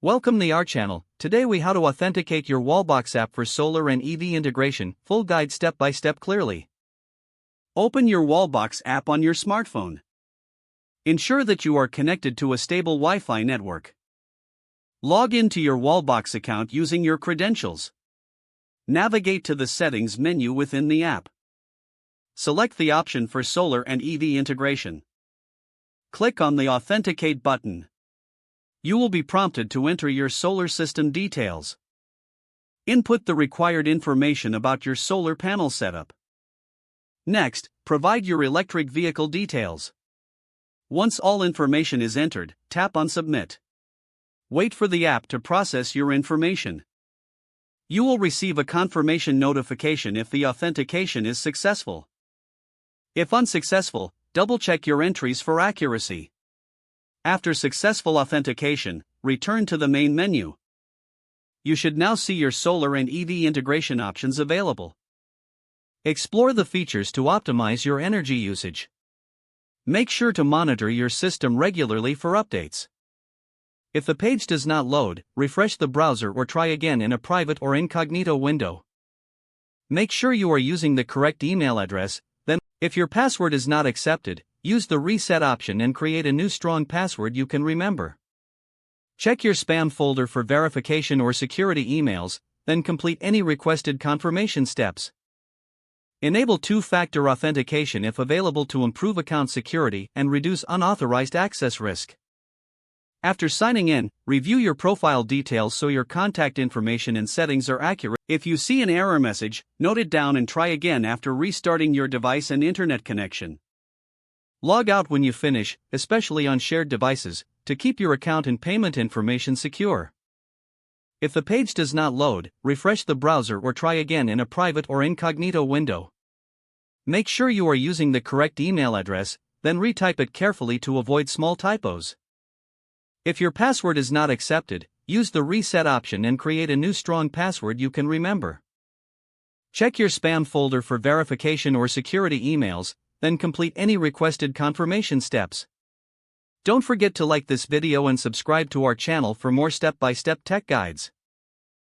Welcome to our channel. Today we how to authenticate your Wallbox app for solar and EV integration, full guide step by step clearly. Open your Wallbox app on your smartphone. Ensure that you are connected to a stable Wi-Fi network. Log into your Wallbox account using your credentials. Navigate to the settings menu within the app. Select the option for solar and EV integration. Click on the Authenticate button. You will be prompted to enter your solar system details. Input the required information about your solar panel setup. Next, provide your electric vehicle details. Once all information is entered, tap on Submit. Wait for the app to process your information. You will receive a confirmation notification if the authentication is successful. If unsuccessful, double-check your entries for accuracy. After successful authentication, return to the main menu. You should now see your solar and EV integration options available. Explore the features to optimize your energy usage. Make sure to monitor your system regularly for updates. If the page does not load, refresh the browser or try again in a private or incognito window. Make sure you are using the correct email address, then, if your password is not accepted, use the reset option and create a new strong password you can remember. Check your spam folder for verification or security emails, then complete any requested confirmation steps. Enable two-factor authentication if available to improve account security and reduce unauthorized access risk. After signing in, review your profile details so your contact information and settings are accurate. If you see an error message, note it down and try again after restarting your device and internet connection. Log out when you finish, especially on shared devices, to keep your account and payment information secure. If the page does not load, refresh the browser or try again in a private or incognito window. Make sure you are using the correct email address, then retype it carefully to avoid small typos. If your password is not accepted, use the reset option and create a new strong password you can remember. Check your spam folder for verification or security emails, then complete any requested confirmation steps. Don't forget to like this video and subscribe to our channel for more step-by-step tech guides.